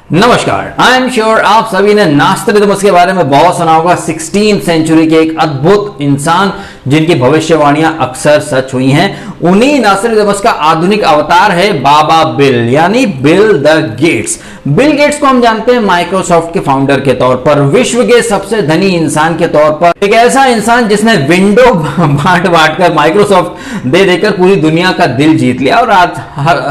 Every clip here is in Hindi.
नमस्कार। आई एम श्योर आप सभी ने नास्ट्रेडमस के बारे में बहुत सुना होगा। 16th सेंचुरी के एक अद्भुत इंसान जिनकी भविष्यवाणियां अक्सर सच हुई हैं। उन्हीं नास्ट्रेडमस का आधुनिक अवतार है बाबा बिल, यानी bill the gates. Bill Gates को हम जानते हैं माइक्रोसॉफ्ट के फाउंडर के तौर पर, विश्व के सबसे धनी इंसान के तौर पर, एक ऐसा इंसान जिसने विंडो बांट बांट कर माइक्रोसॉफ्ट दे देकर पूरी दुनिया का दिल जीत लिया। और आज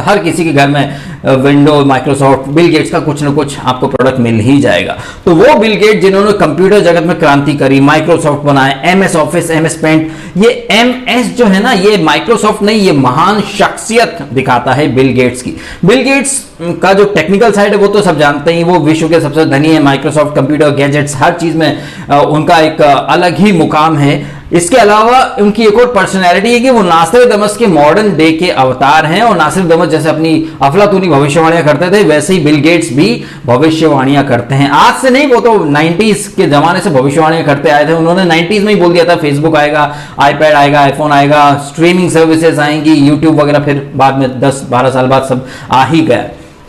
हर किसी के घर में विंडो, माइक्रोसॉफ्ट, बिल गेट्स का कुछ ना कुछ आपको प्रोडक्ट मिल ही जाएगा। तो वो बिल गेट्स जिन्होंने कंप्यूटर जगत में क्रांति करी, माइक्रोसॉफ्ट बनाए, एमएस ऑफिस, एमएस पेंट, ये एमएस जो है ना, ये माइक्रोसॉफ्ट नहीं, ये महान शख्सियत दिखाता है बिल गेट्स की। बिल गेट्स का जो टेक्निकल साइड है वो तो सब जानते ही, वो विश्व के सबसे धनी है। माइक्रोसॉफ्ट, कंप्यूटर, गैजेट्स, हर चीज में उनका एक अलग ही मुकाम है। इसके अलावा उनकी एक और पर्सनैलिटी है कि वो नास्ट्रेडमस के मॉडर्न डे के अवतार हैं। और नास्ट्रेडमस जैसे अपनी अफलातूनी भविष्यवाणियां करते थे, वैसे ही बिल गेट्स भी भविष्यवाणियां करते हैं। आज से नहीं, वो तो 90s के जमाने से भविष्यवाणियां करते आए थे। उन्होंने 90s में ही बोल दिया था फेसबुक आएगा, आईपैड आएगा, आईफोन आएगा, स्ट्रीमिंग सर्विसेज आएंगी, यूट्यूब वगैरह, फिर बाद में 10-12 साल बाद सब आ ही गया।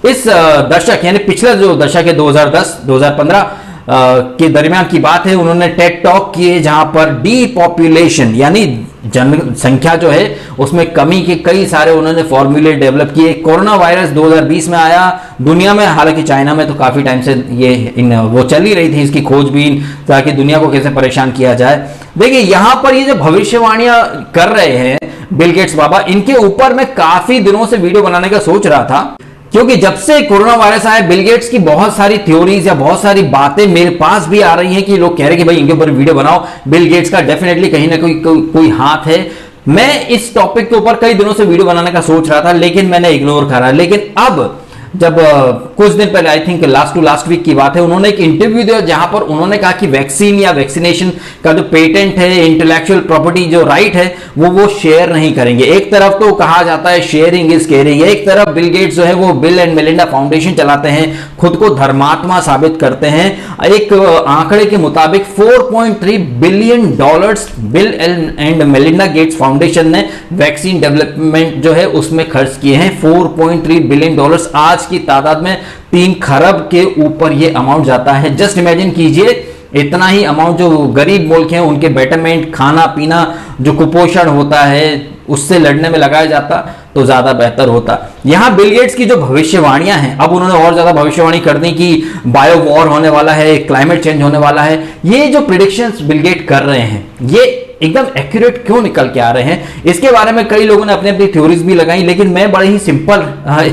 इस दशक यानी पिछला जो दशक है 2010-2015 के दरमियान की बात है, उन्होंने टेड टॉक किए जहां पर डीपॉपुलेशन यानी जनसंख्या जो है उसमें कमी के कई सारे उन्होंने फॉर्मूले डेवलप किए। कोरोना वायरस 2020 में आया दुनिया में, हालांकि चाइना में तो काफी टाइम से ये वो चल ही रही थी इसकी खोजबीन, ताकि दुनिया को कैसे परेशान किया जाए। देखिए यहां पर ये जो भविष्यवाणियां कर रहे हैं बिल गेट्स बाबा, इनके ऊपर मैं काफी दिनों से वीडियो बनाने का सोच रहा था, क्योंकि जब से कोरोना वायरस आया बिल गेट्स की बहुत सारी थ्योरीज या बहुत सारी बातें मेरे पास भी आ रही हैं कि लोग कह रहे हैं कि भाई इनके ऊपर वीडियो बनाओ, बिल गेट्स का डेफिनेटली कहीं ना कोई हाथ है। मैं इस टॉपिक के ऊपर कई दिनों से वीडियो बनाने का सोच रहा था, लेकिन मैंने इग्नोर करा। लेकिन अब जब कुछ दिन पहले, आई थिंक लास्ट वीक की बात है, उन्होंने एक इंटरव्यू दिया जहां पर उन्होंने कहा कि वैक्सीन या वैक्सीनेशन का जो पेटेंट है, इंटेलेक्चुअल प्रॉपर्टी जो राइट है, वो शेयर नहीं करेंगे। एक तरफ तो कहा जाता है शेयरिंग इज केयरिंग, एक तरफ बिल गेट्स जो है वो बिल एंड मेलिंडा फाउंडेशन चलाते हैं, खुद को धर्मात्मा साबित करते हैं। एक आंकड़े के मुताबिक $4.3 billion bill and Melinda Gates foundation ने वैक्सीन डेवलपमेंट जो है उसमें खर्च किए हैं। $4.3 बिलियन आज की तादाद में 3 खरब के ऊपर ये अमाउंट जाता है। जस्ट इमेजिन कीजिए, इतना ही अमाउंट जो गरीब मुल्क हैं उनके बेटरमेंट, खाना पीना, जो कुपोषण होता है उससे लड़ने में लगाया जाता तो ज्यादा बेहतर होता। यहां बिल गेट्स की जो भविष्यवाणियां हैं, अब उन्होंने और ज्यादा भविष्यवाणी कर दी कि बायो वॉर होने वाला है, क्लाइमेट चेंज होने वाला है। ये जो प्रिडिक्शंस बिल गेट कर रहे हैं ये एकदम एक्यूरेट क्यों निकल के आ रहे हैं, इसके बारे में कई लोगों ने अपनी अपनी थ्योरीज भी लगाई, लेकिन मैं बड़े ही सिंपल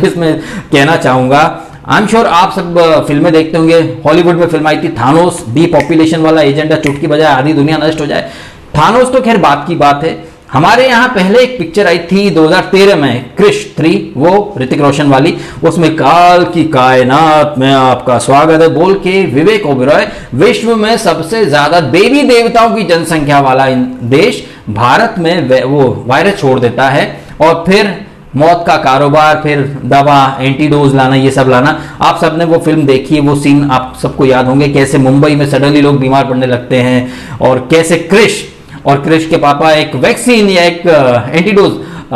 इसमें कहना चाहूंगा। आई एम श्योर आप सब फिल्में देखते होंगे। हॉलीवुड में फिल्म आई थी थानोस, डीपॉपुलेशन वाला एजेंडा, चुटकी बजाए आधी दुनिया नष्ट हो जाए। थानोस तो खैर बात की बात है। हमारे यहाँ पहले एक पिक्चर आई थी 2013 में, क्रिश 3, वो ऋतिक रोशन वाली, उसमें काल की कायनात में आपका स्वागत है बोल के विवेक ओबेरॉय विश्व में सबसे ज्यादा देवी देवताओं की जनसंख्या वाला देश भारत में वो वायरस छोड़ देता है, और फिर मौत का कारोबार, फिर दवा, एंटीडोज लाना, ये सब लाना। आप सबने वो फिल्म देखी है, वो सीन आप सबको याद होंगे, कैसे मुंबई में सडनली लोग बीमार पड़ने लगते हैं, और कैसे क्रिश और क्रिश के पापा एक वैक्सीन या एक एंटीडोज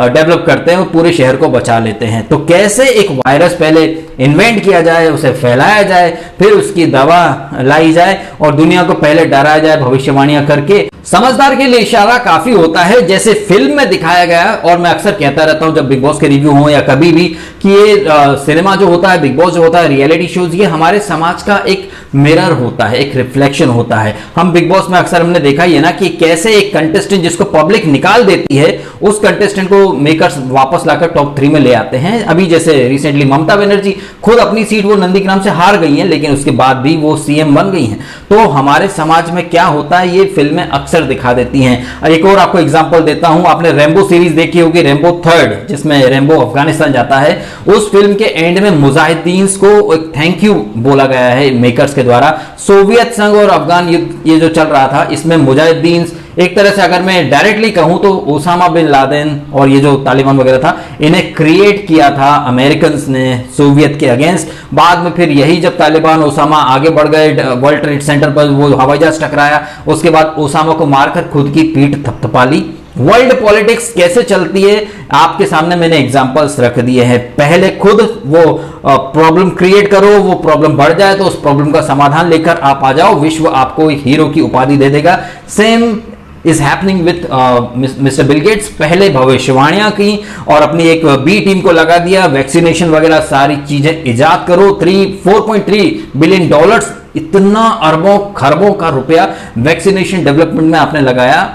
डेवलप करते हैं और पूरे शहर को बचा लेते हैं। तो कैसे एक वायरस पहले इन्वेंट किया जाए, उसे फैलाया जाए, फिर उसकी दवा लाई जाए और दुनिया को पहले डराया जाए भविष्यवाणियां करके। समझदार के लिए इशारा काफी होता है, जैसे फिल्म में दिखाया गया। और मैं अक्सर कहता रहता हूं जब बिग बॉस के रिव्यू हो या कभी भी, कि ये सिनेमा जो होता है, बिग बॉस जो होता है, रियलिटी शोज, ये हमारे समाज का एक मिरर होता है, एक रिफ्लेक्शन होता है। हम बिग बॉस में अक्सर हमने देखा ही है ना कि कैसे एक कंटेस्टेंट जिसको पब्लिक निकाल देती है, उस कंटेस्टेंट को मेकर्स वापस लाकर टॉप 3 में ले आते हैं। अभी जैसे रिसेंटली ममता बनर्जी खुद अपनी सीट वो नंदीग्राम से हार गई हैं, लेकिन उसके बाद भी वो सीएम बन गई हैं। तो हमारे समाज में क्या होता है ये फिल्में अक्सर दिखा देती हैं। एक और आपको एग्जांपल देता हूं, आपने रेम्बो सीरीज देखी होगी, रेम्बो 3, जिसमें रेम्बो अफगानिस्तान जाता है। उस फिल्म के एंड में मुजाहिदीन को एक थैंक यू बोला गया है मेकर्स के द्वारा। सोवियत संघ और अफगान युद्ध ये जो चल रहा था, इसमें मुजाहिदीन एक तरह से अगर मैं डायरेक्टली कहूं तो ओसामा बिन लादेन और ये जो तालिबान वगैरह था, इन्हें क्रिएट किया था अमेरिकन ने सोवियत के अगेंस्ट। बाद में फिर यही जब तालिबान, ओसामा आगे बढ़ गए, वर्ल्ड ट्रेड सेंटर पर वो हवाई जहाज टकराया, उसके बाद ओसामा को मारकर खुद की पीठ थपथपा ली। वर्ल्ड पॉलिटिक्स कैसे चलती है आपके सामने मैंने एग्जांपल्स रख दिए हैं। पहले खुद वो प्रॉब्लम क्रिएट करो, वो प्रॉब्लम बढ़ जाए तो उस प्रॉब्लम का समाधान लेकर आप आ जाओ, विश्व आपको एक हीरो की उपाधि दे देगा। Same is happening with mister Bill Gates. पहले भविष्यवाणियां की और अपनी एक बी टीम को लगा दिया, वैक्सीनेशन वगैरह सारी चीजें इजाद करो। 4.3 बिलियन डॉलर्स, इतना अरबों खरबों का रुपया वैक्सीनेशन डेवलपमेंट में आपने लगाया।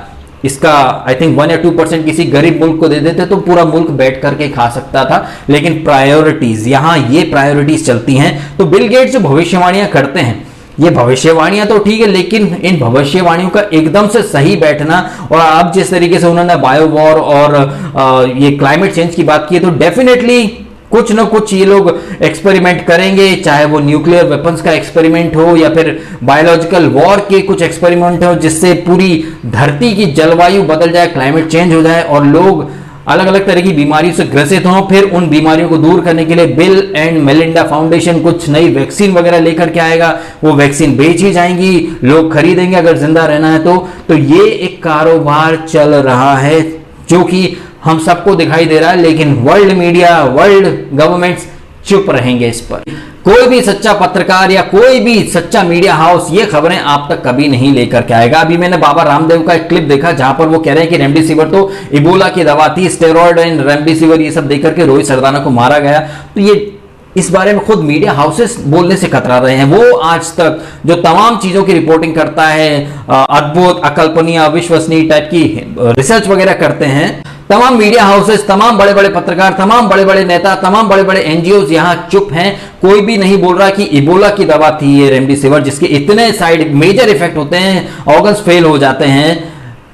इसका आई थिंक 1 या 2% किसी गरीब मुल्क को दे देते तो पूरा मुल्क बैठ करके खा सकता था। लेकिन प्रायोरिटीज, यहां ये प्रायोरिटीज चलती हैं। तो बिल गेट्स जो भविष्यवाणियां करते हैं, ये भविष्यवाणियां तो ठीक है, लेकिन इन भविष्यवाणियों का एकदम से सही बैठना, और अब जिस तरीके से उन्होंने बायो वॉर और ये क्लाइमेट चेंज की बात की है, तो डेफिनेटली कुछ ना कुछ ये लोग एक्सपेरिमेंट करेंगे, चाहे वो न्यूक्लियर वेपन्स का एक्सपेरिमेंट हो या फिर बायोलॉजिकल वॉर के कुछ एक्सपेरिमेंट हो, जिससे पूरी धरती की जलवायु बदल जाए, क्लाइमेट चेंज हो जाए और लोग अलग अलग तरह की बीमारियों से ग्रसित हों। फिर उन बीमारियों को दूर करने के लिए बिल एंड मेलिंडा फाउंडेशन कुछ नई वैक्सीन वगैरह लेकर के आएगा, वो वैक्सीन बेची जाएंगी, लोग खरीदेंगे अगर जिंदा रहना है तो ये एक कारोबार चल रहा है जो कि हम सबको दिखाई दे रहा है। लेकिन वर्ल्ड मीडिया, वर्ल्ड गवर्नमेंट्स चुप रहेंगे इस पर। कोई भी सच्चा पत्रकार या कोई भी सच्चा मीडिया हाउस ये खबरें आप तक कभी नहीं लेकर के आएगा। अभी मैंने बाबा रामदेव का एक क्लिप देखा जहां पर वो कह रहे हैं कि रेमडेसिविर तो इबोला की दवा थी, स्टेरॉइड एंड रेमडेसिविर ये सब देकर के रोहित सरदाना को मारा गया। तो ये इस बारे में खुद मीडिया हाउसेस बोलने से कतरा रहे हैं। वो आज तक जो तमाम चीजों की रिपोर्टिंग करता है, अद्भुत, अकल्पनीय, अविश्वसनीय टाइप की रिसर्च वगैरह करते हैं, तमाम मीडिया हाउसेस, तमाम बड़े बड़े पत्रकार, तमाम बड़े बड़े नेता, तमाम बड़े बड़े एनजीओ यहां चुप हैं। कोई भी नहीं बोल रहा कि इबोला की दवा थी ये रेमडेसिविर, जिसके इतने साइड मेजर इफेक्ट होते हैं, ऑर्गन्स फेल हो जाते हैं।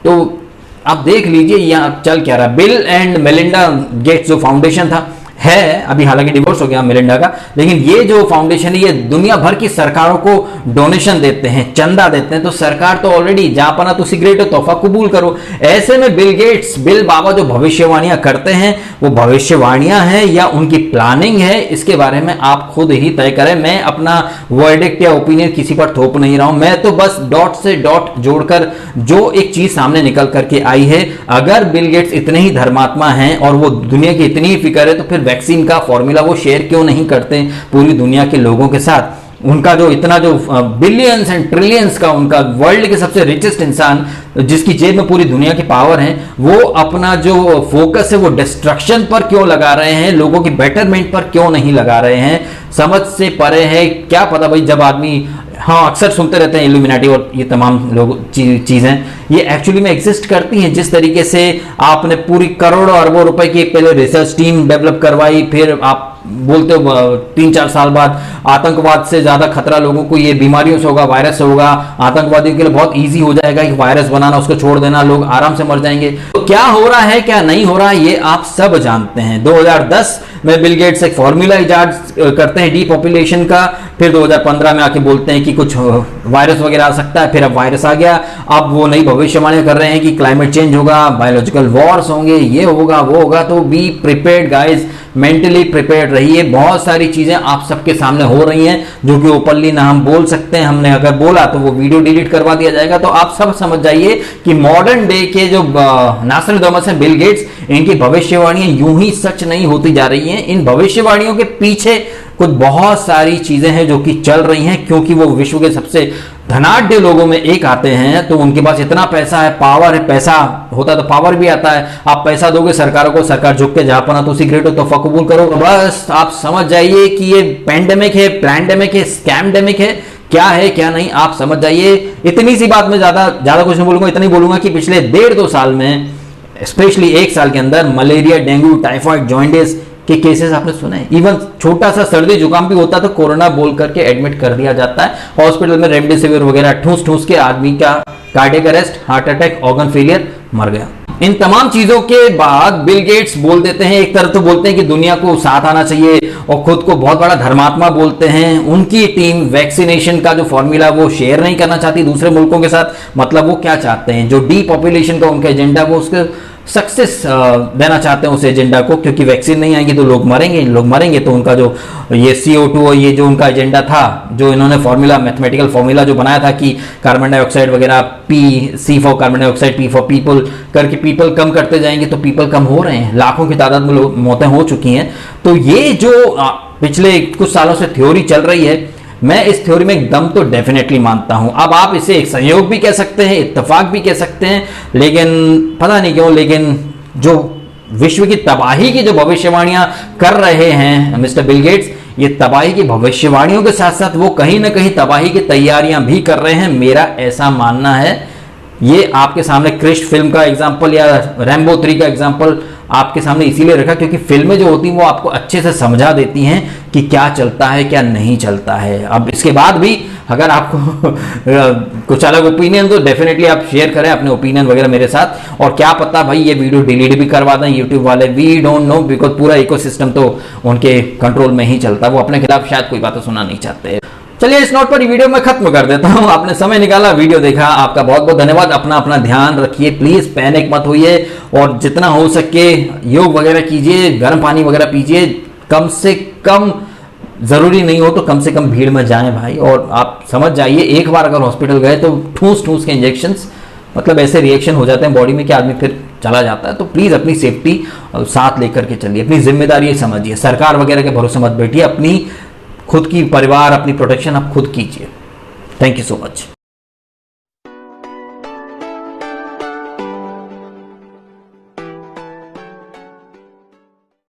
तो आप देख लीजिए यहां चल क्या रहा। बिल एंड मेलिंडा गेट्स जो फाउंडेशन था है, अभी हालांकि डिवोर्स हो गया मेलिंडा का, लेकिन ये जो फाउंडेशन है ये दुनिया भर की सरकारों को डोनेशन देते हैं, चंदा देते हैं। तो सरकार तो ऑलरेडी जहां पना तो सिगरेट तोहफा कबूल करो। ऐसे में बिल गेट्स, बिल बाबा जो भविष्यवाणियां करते हैं वो भविष्यवाणियां हैं या उनकी प्लानिंग है, इसके बारे में आप खुद ही तय करें। मैं अपना वर्डिक्ट या ओपिनियन किसी पर थोप नहीं रहा हूं, मैं तो बस डॉट से डॉट जोड़कर जो एक चीज सामने निकल करके आई है, अगर बिल गेट्स इतने ही धर्मात्मा हैं और वो दुनिया की इतनी ही फिक्र है, तो फिर वैक्सीन का फॉर्मूला वो शेयर क्यों नहीं करते पूरी दुनिया के लोगों के साथ। उनका जो इतना जो बिलियंस एंड ट्रिलियंस का उनका वर्ल्ड के सबसे रिचेस्ट इंसान जिसकी जेब में पूरी दुनिया की पावर है, वो अपना जो फोकस है वो डिस्ट्रक्शन पर क्यों लगा रहे हैं, लोगों की बेटरमेंट पर क्यों नहीं लगा रहे हैं, समझ से परे है। क्या पता भाई, जब आदमी, हाँ अक्सर सुनते रहते हैं इल्यूमिनाटी और ये तमाम लोग चीजें, ये एक्चुअली में एग्जिस्ट करती हैं। जिस तरीके से आपने पूरी करोड़ों अरबों रुपए की एक पहले रिसर्च टीम डेवलप करवाई, फिर आप बोलते हो 3-4 साल बाद आतंकवाद से ज्यादा खतरा लोगों को ये बीमारियों से होगा, वायरस से होगा, आतंकवादियों के लिए बहुत इजी हो जाएगा एक वायरस बनाना, उसको छोड़ देना, लोग आराम से मर जाएंगे। तो क्या हो रहा है क्या नहीं हो रहा है ये आप सब जानते हैं। 2010 में बिल गेट्स एक फॉर्मूला इजाद करते हैं डीपॉपुलेशन का, फिर 2015 में आके बोलते हैं कि कुछ वायरस वगैरह आ सकता है, फिर अब वायरस आ गया। अब वो नई भविष्यवाणी कर रहे हैं कि क्लाइमेट चेंज होगा, बायोलॉजिकल वॉर्स होंगे, ये होगा वो होगा। तो be prepared guys, mentally prepared रहिए। बहुत सारी चीजें आप सबके सामने हो रही हैं जो कि ओपनली ना हम बोल सकते हैं, हमने अगर बोला तो वो वीडियो डिलीट करवा दिया जाएगा। तो आप सब समझ जाइए कि मॉडर्न डे के जो नास्ट्राडामस हैं, बिल गेट्स, इनकी भविष्यवाणियां यूं ही सच नहीं होती जा रही हैं। इन भविष्यवाणियों के पीछे कुछ बहुत सारी चीजें हैं जो कि चल रही हैं, क्योंकि वो विश्व के सबसे धनाढ्य लोगों में एक आते हैं। तो उनके पास इतना पैसा है, पावर है, पैसा होता तो पावर भी आता है। आप पैसा दोगे सरकारों को, सरकार झुक के जहां पना तो सिगरेट हो तो कबूल करो। बस आप समझ जाइए कि ये पैंडेमिक है, प्लैंडेमिक है, स्कैमडेमिक है, क्या है क्या नहीं आप समझ जाइए। इतनी सी बात में ज्यादा कुछ नहीं बोलूंगा, इतनी बोलूंगा कि पिछले 1.5-2 साल में, स्पेशली 1 साल के अंदर, मलेरिया, डेंगू, टाइफाइड, जॉइंटिस के केसेस आपने सुने हैं। इवन छोटा सा सर्दी जुकाम भी होता तो कोरोना बोल करके एडमिट कर दिया जाता है हॉस्पिटल में, रेमडेसिविर वगैरह ठूस ठूस के आदमी का cardiac arrest, heart attack, organ failure, मर गया। इन तमाम चीजों के बाद बिल गेट्स बोल देते हैं, एक तरफ तो बोलते हैं कि दुनिया को साथ आना चाहिए और खुद को बहुत बड़ा धर्मात्मा बोलते हैं। उनकी टीम वैक्सीनेशन का जो फॉर्मूला वो शेयर नहीं करना चाहती दूसरे मुल्कों के साथ। मतलब वो क्या चाहते हैं, जो डीपॉपुलेशन का उनका एजेंडा वो उसके सक्सेस देना चाहते हैं उस एजेंडा को, क्योंकि वैक्सीन नहीं आएगी तो लोग मरेंगे तो उनका जो ये CO2 और ये जो उनका एजेंडा था, जो इन्होंने फॉर्मूला, मैथमेटिकल फॉर्मूला जो बनाया था कि कार्बन डाइऑक्साइड वगैरह, C for carbon dioxide, P for people करके पीपल कम करते जाएंगे, तो पीपल कम हो रहे हैं, लाखों की तादाद में मौतें हो चुकी हैं। तो ये जो पिछले कुछ सालों से थ्योरी चल रही है, मैं इस थ्योरी में एकदम तो डेफिनेटली मानता हूं। अब आप इसे एक संयोग भी कह सकते हैं, इत्तेफाक भी कह सकते हैं, लेकिन पता नहीं क्यों, लेकिन जो विश्व की तबाही की जो भविष्यवाणियां कर रहे हैं मिस्टर बिल गेट्स, ये तबाही की भविष्यवाणियों के साथ साथ वो कहीं ना कहीं तबाही की तैयारियां भी कर रहे हैं, मेरा ऐसा मानना है। ये आपके सामने क्रिश फिल्म का एग्जाम्पल या रैम्बो 3 का एग्जाम्पल आपके सामने इसीलिए रखा क्योंकि फिल्में जो होती हैं वो आपको अच्छे से समझा देती हैं कि क्या चलता है क्या नहीं चलता है। अब इसके बाद भी अगर आपको कुछ अलग ओपिनियन तो डेफिनेटली आप शेयर करें अपने ओपिनियन वगैरह मेरे साथ, और क्या पता भाई ये वीडियो डिलीट भी करवा दें यूट्यूब वाले, वी डोंट नो, बिकॉज पूरा इकोसिस्टम तो उनके कंट्रोल में ही चलता है, वो अपने खिलाफ शायद कोई बातें सुनना नहीं चाहते। चलिए इस नोट पर वीडियो मैं खत्म कर देता हूं। आपने समय निकाला, वीडियो देखा, आपका बहुत बहुत धन्यवाद। अपना अपना ध्यान रखिए, प्लीज पैनिक मत होइए, और जितना हो सके योग वगैरह कीजिए, गर्म पानी वगैरह पीजिए, कम से कम जरूरी नहीं हो तो कम से कम भीड़ में जाएं भाई। और आप समझ जाइए, एक बार अगर हॉस्पिटल गए तो ठूस ठूस के इंजेक्शंस, मतलब ऐसे रिएक्शन हो जाते हैं बॉडी में कि आदमी फिर चला जाता है। तो प्लीज अपनी सेफ्टी साथ लेकर के चलिए, अपनी जिम्मेदारी समझिए, सरकार वगैरह के भरोसे मत बैठिए, अपनी खुद की परिवार, अपनी प्रोटेक्शन आप खुद कीजिए। Thank you so much.